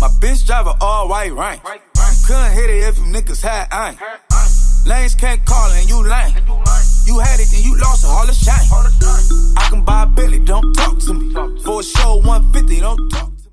My bitch drive an all white rank. Couldn't hit it if you niggas had aim. Lanes can't call and you lame. You had it, then you lost it, all the shame. I can buy a Billy, don't talk to me. For a show 150, don't talk to me.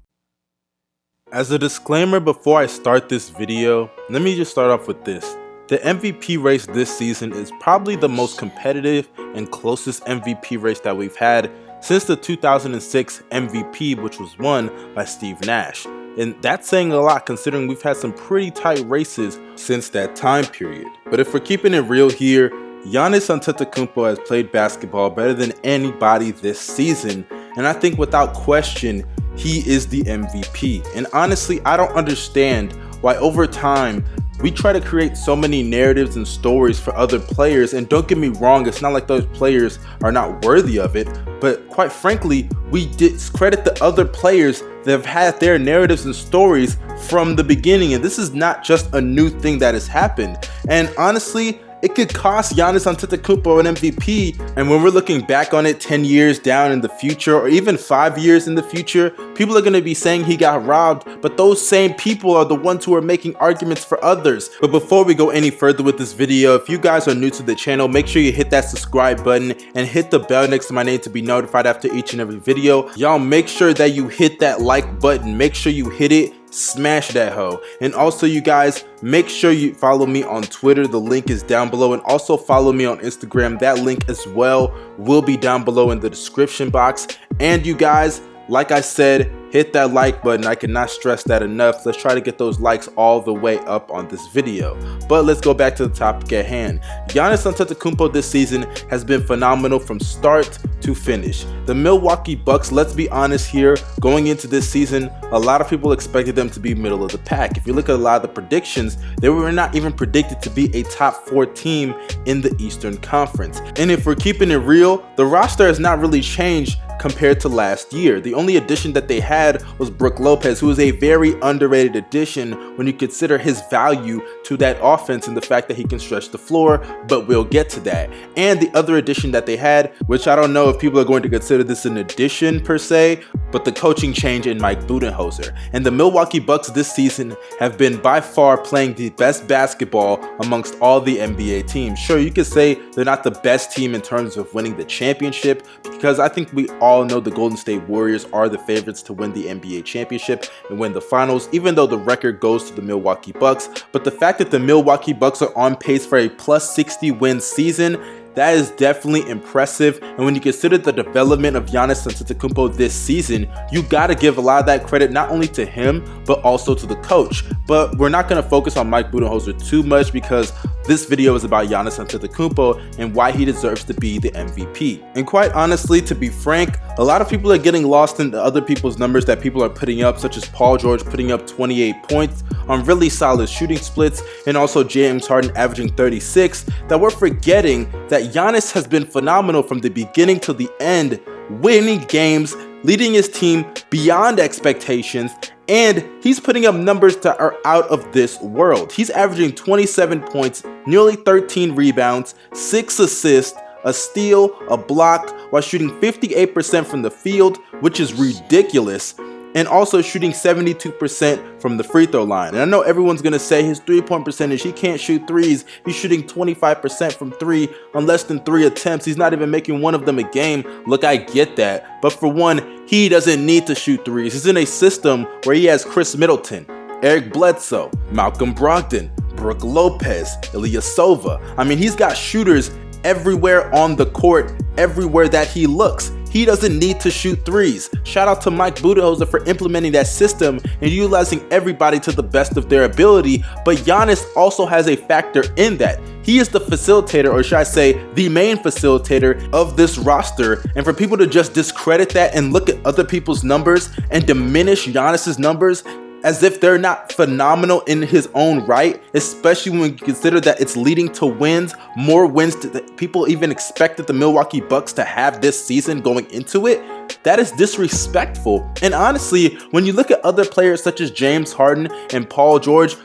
As a disclaimer before I start this video, let me just start off with this. The MVP race this season is probably the most competitive and closest MVP race that we've had since the 2006 MVP, which was won by Steve Nash. And that's saying a lot considering we've had some pretty tight races since that time period. But if we're keeping it real here, Giannis Antetokounmpo has played basketball better than anybody this season, and I think without question, he is the MVP. And honestly, I don't understand why over time, we try to create so many narratives and stories for other players, and don't get me wrong, it's not like those players are not worthy of it, but quite frankly, we discredit the other players that have had their narratives and stories from the beginning, and this is not just a new thing that has happened. And honestly, it could cost Giannis Antetokounmpo an MVP, and when we're looking back on it 10 years down in the future, or even 5 years in the future, people are going to be saying he got robbed, but those same people are the ones who are making arguments for others. But before we go any further with this video, if you guys are new to the channel, make sure you hit that subscribe button and hit the bell next to my name to be notified after each and every video. Y'all make sure that you hit that like button, make sure you hit it, smash that hoe. And also, you guys, make sure you follow me on Twitter, the link is down below, and also follow me on Instagram, that link as well will be down below in the description box. And you guys, like I said, hit that like button. I cannot stress that enough. Let's try to get those likes all the way up on this video. But let's go back to the topic at hand. Giannis Antetokounmpo this season has been phenomenal from start to finish. The Milwaukee Bucks, let's be honest here, going into this season, a lot of people expected them to be middle of the pack. If you look at a lot of the predictions, they were not even predicted to be a top 4 team in the Eastern Conference. And if we're keeping it real, the roster has not really changed compared to last year. The only addition that they had was Brook Lopez, who is a very underrated addition when you consider his value to that offense and the fact that he can stretch the floor, but we'll get to that. And the other addition that they had, which I don't know if people are going to consider this an addition per se, but the coaching change in Mike Budenholzer. And the Milwaukee Bucks this season have been by far playing the best basketball amongst all the NBA teams. Sure, you could say they're not the best team in terms of winning the championship, because I think we all know the Golden State Warriors are the favorites to win the NBA championship and win the finals, even though the record goes to the Milwaukee Bucks. But the fact that the Milwaukee Bucks are on pace for a plus 60 win season, that is definitely impressive. And when you consider the development of Giannis Antetokounmpo this season, you gotta give a lot of that credit not only to him, but also to the coach. But we're not gonna focus on Mike Budenholzer too much because this video is about Giannis Antetokounmpo and why he deserves to be the MVP. And quite honestly, to be frank, a lot of people are getting lost in the other people's numbers that people are putting up, such as Paul George putting up 28 points on really solid shooting splits, and also James Harden averaging 36, that we're forgetting that Giannis has been phenomenal from the beginning to the end, winning games, leading his team beyond expectations, and he's putting up numbers that are out of this world. He's averaging 27 points, nearly 13 rebounds, 6 assists, a steal, a block, while shooting 58% from the field, which is ridiculous, and also shooting 72% from the free throw line. And I know everyone's gonna say his 3-point percentage, he can't shoot threes. He's shooting 25% from 3 on less than 3 attempts. He's not even making one of them a game. Look, I get that. But for one, he doesn't need to shoot threes. He's in a system where he has Chris Middleton, Eric Bledsoe, Malcolm Brogdon, Brook Lopez, Ilyasova. I mean, he's got shooters everywhere on the court, everywhere that he looks. He doesn't need to shoot threes. Shout out to Mike Budenholzer for implementing that system and utilizing everybody to the best of their ability, but Giannis also has a factor in that. He is the facilitator, or should I say, the main facilitator of this roster, and for people to just discredit that and look at other people's numbers and diminish Giannis's numbers as if they're not phenomenal in his own right, especially when you consider that it's leading to wins, more wins that people even expected the Milwaukee Bucks to have this season going into it. That is disrespectful. And honestly, when you look at other players such as James Harden and Paul George,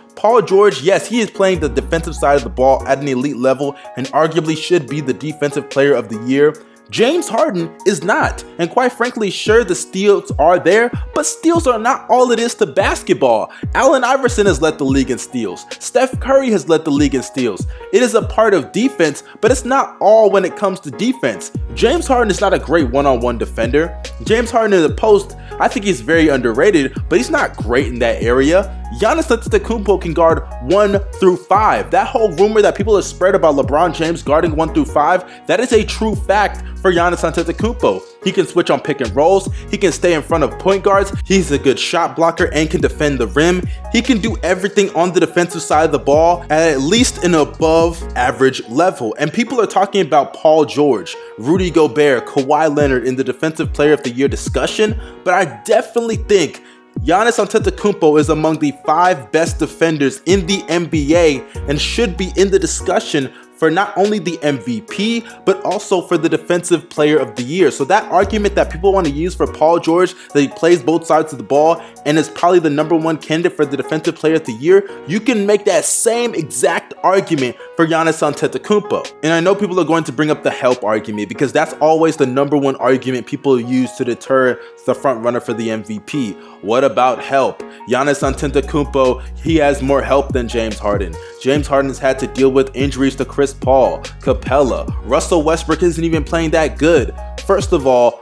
yes, he is playing the defensive side of the ball at an elite level and arguably should be the defensive player of the year. James Harden is not. And quite frankly, sure, the steals are there, but steals are not all it is to basketball. Allen Iverson has led the league in steals. Steph Curry has led the league in steals. It is a part of defense, but it's not all when it comes to defense. James Harden is not a great one-on-one defender. James Harden in the post, I think he's very underrated, but he's not great in that area. Giannis Antetokounmpo can guard 1 through 5. That whole rumor that people have spread about LeBron James guarding 1 through 5, that is a true fact for Giannis Antetokounmpo. He can switch on pick and rolls, he can stay in front of point guards, he's a good shot blocker and can defend the rim. He can do everything on the defensive side of the ball at least an above average level. And people are talking about Paul George, Rudy Gobert, Kawhi Leonard in the Defensive Player of the Year discussion, but I definitely think Giannis Antetokounmpo is among the 5 best defenders in the NBA and should be in the discussion for not only the MVP, but also for the Defensive Player of the Year. So that argument that people want to use for Paul George, that he plays both sides of the ball and is probably the #1 candidate for the Defensive Player of the Year, you can make that same exact argument for Giannis Antetokounmpo. And I know people are going to bring up the help argument because that's always the #1 argument people use to deter the front runner for the MVP. What about help? Giannis Antetokounmpo, he has more help than James Harden. James Harden has had to deal with injuries to Chris Paul, Capella. Russell Westbrook isn't even playing that good. First of all,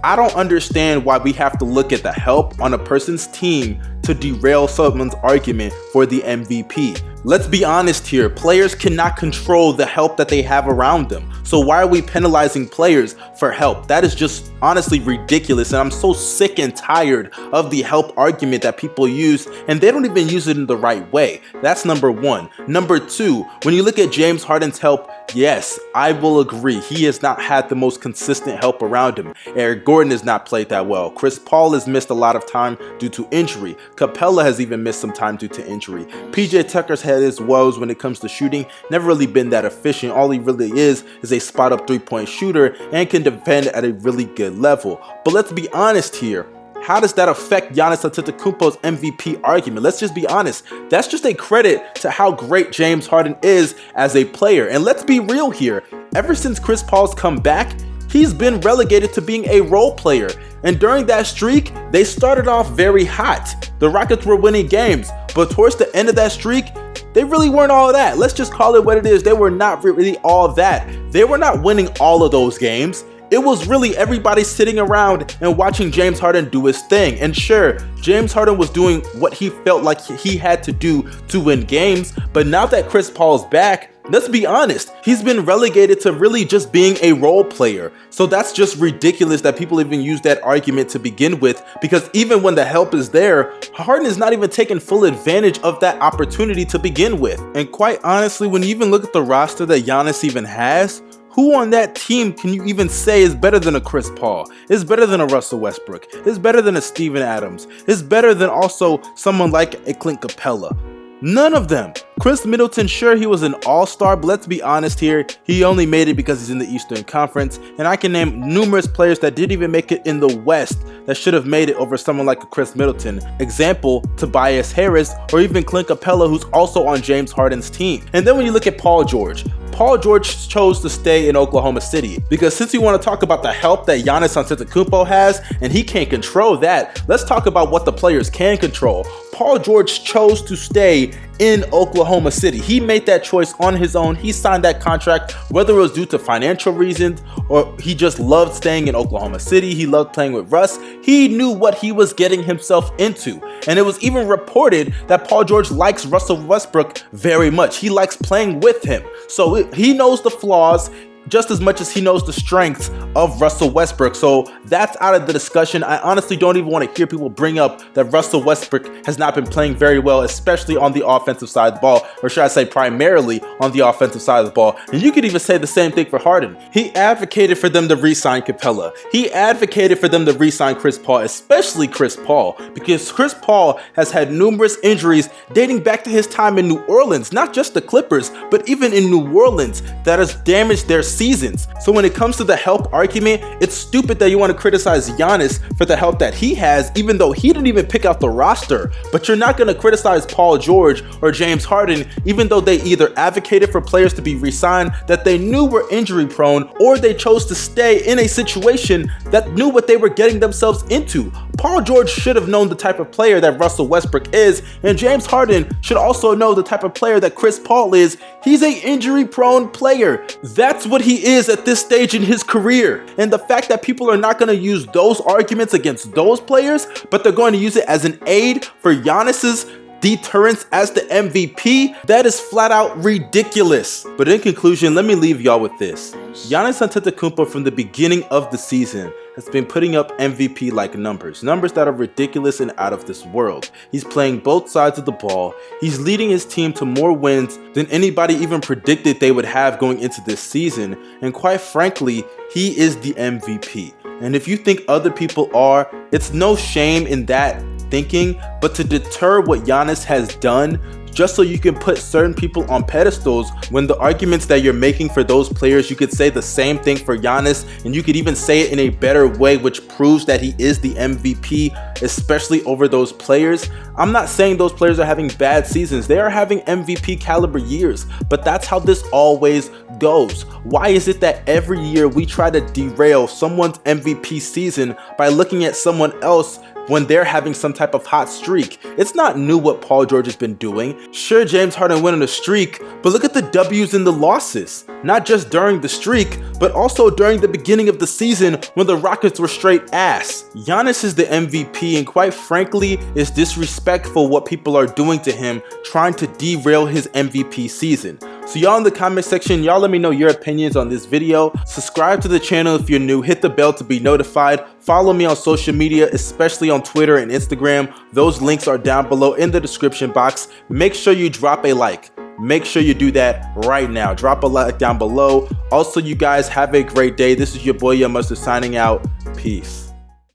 I don't understand why we have to look at the help on a person's team to derail someone's argument for the MVP. Let's be honest here, players cannot control the help that they have around them. So why are we penalizing players for help? That is just honestly ridiculous, and I'm so sick and tired of the help argument that people use, and they don't even use it in the right way. That's #1. #2, when you look at James Harden's help, yes, I will agree, he has not had the most consistent help around him. Eric Gordon has not played that well. Chris Paul has missed a lot of time due to injury. Capella has even missed some time due to injury. PJ Tucker's had his woes when it comes to shooting, never really been that efficient. All he really is a spot-up three-point shooter and can defend at a really good level. But let's be honest here. How does that affect Giannis Antetokounmpo's MVP argument? Let's just be honest. That's just a credit to how great James Harden is as a player. And let's be real here. Ever since Chris Paul's come back, he's been relegated to being a role player. And during that streak, they started off very hot. The Rockets were winning games, but towards the end of that streak, they really weren't all that. Let's just call it what it is. They were not really all that. They were not winning all of those games. It was really everybody sitting around and watching James Harden do his thing. And sure, James Harden was doing what he felt like he had to do to win games. But now that Chris Paul's back, let's be honest, he's been relegated to really just being a role player. So that's just ridiculous that people even use that argument to begin with, because even when the help is there, Harden is not even taking full advantage of that opportunity to begin with. And quite honestly, when you even look at the roster that Giannis even has, who on that team can you even say is better than a Chris Paul? Is better than a Russell Westbrook? Is better than a Steven Adams? Is better than also someone like a Clint Capella? None of them. Chris Middleton, sure, he was an all-star, but let's be honest here, he only made it because he's in the Eastern Conference, and I can name numerous players that didn't even make it in the West that should have made it over someone like a Chris Middleton. Example, Tobias Harris, or even Clint Capella, who's also on James Harden's team. And then when you look at Paul George chose to stay in Oklahoma City, because since you want to talk about the help that Giannis Antetokounmpo has, and he can't control that, let's talk about what the players can control. Paul George chose to stay in Oklahoma City. He made that choice on his own. He signed that contract, whether it was due to financial reasons or he just loved staying in Oklahoma City. He loved playing with Russ. He knew what he was getting himself into. And it was even reported that Paul George likes Russell Westbrook very much. He likes playing with him. So he knows the flaws just as much as he knows the strengths of Russell Westbrook. So that's out of the discussion. I honestly don't even want to hear people bring up that Russell Westbrook has not been playing very well, especially on the offensive side of the ball, or should I say primarily on the offensive side of the ball. And you could even say the same thing for Harden. He advocated for them to re-sign Capella. He advocated for them to re-sign Chris Paul, especially Chris Paul, because Chris Paul has had numerous injuries dating back to his time in New Orleans, not just the Clippers, but even in New Orleans, that has damaged their seasons. So when it comes to the help argument, it's stupid that you want to criticize Giannis for the help that he has, even though he didn't even pick out the roster. But you're not going to criticize Paul George or James Harden, even though they either advocated for players to be re-signed that they knew were injury prone, or they chose to stay in a situation that knew what they were getting themselves into. Paul George should have known the type of player that Russell Westbrook is, and James Harden should also know the type of player that Chris Paul is. He's an injury-prone player. That's what he is at this stage in his career. And the fact that people are not going to use those arguments against those players, but they're going to use it as an aid for Giannis's deterrence as the MVP, that is flat out ridiculous. But in conclusion, let me leave y'all with this. Giannis Antetokounmpo from the beginning of the season has been putting up MVP-like numbers that are ridiculous and out of this world. He's playing both sides of the ball. He's leading his team to more wins than anybody even predicted they would have going into this season. And quite frankly, he is the MVP. And if you think other people are, it's no shame in that thinking, but to deter what Giannis has done just so you can put certain people on pedestals, when the arguments that you're making for those players, you could say the same thing for Giannis, and you could even say it in a better way, which proves that he is the MVP, especially over those players. I'm not saying those players are having bad seasons. They are having MVP caliber years, but that's how this always goes. Why is it that every year we try to derail someone's MVP season by looking at someone else when they're having some type of hot streak? It's not new what Paul George has been doing. Sure, James Harden went on a streak, but look at the W's and the losses. Not just during the streak, but also during the beginning of the season when the Rockets were straight ass. Giannis is the MVP, and quite frankly, it's disrespectful what people are doing to him, trying to derail his MVP season. So y'all in the comment section, y'all let me know your opinions on this video. Subscribe to the channel if you're new, hit the bell to be notified. Follow me on social media, especially on Twitter and Instagram. Those links are down below in the description box. Make sure you drop a like. Make sure you do that right now. Drop a like down below. Also, you guys have a great day. This is your boy Young Mustard signing out. Peace.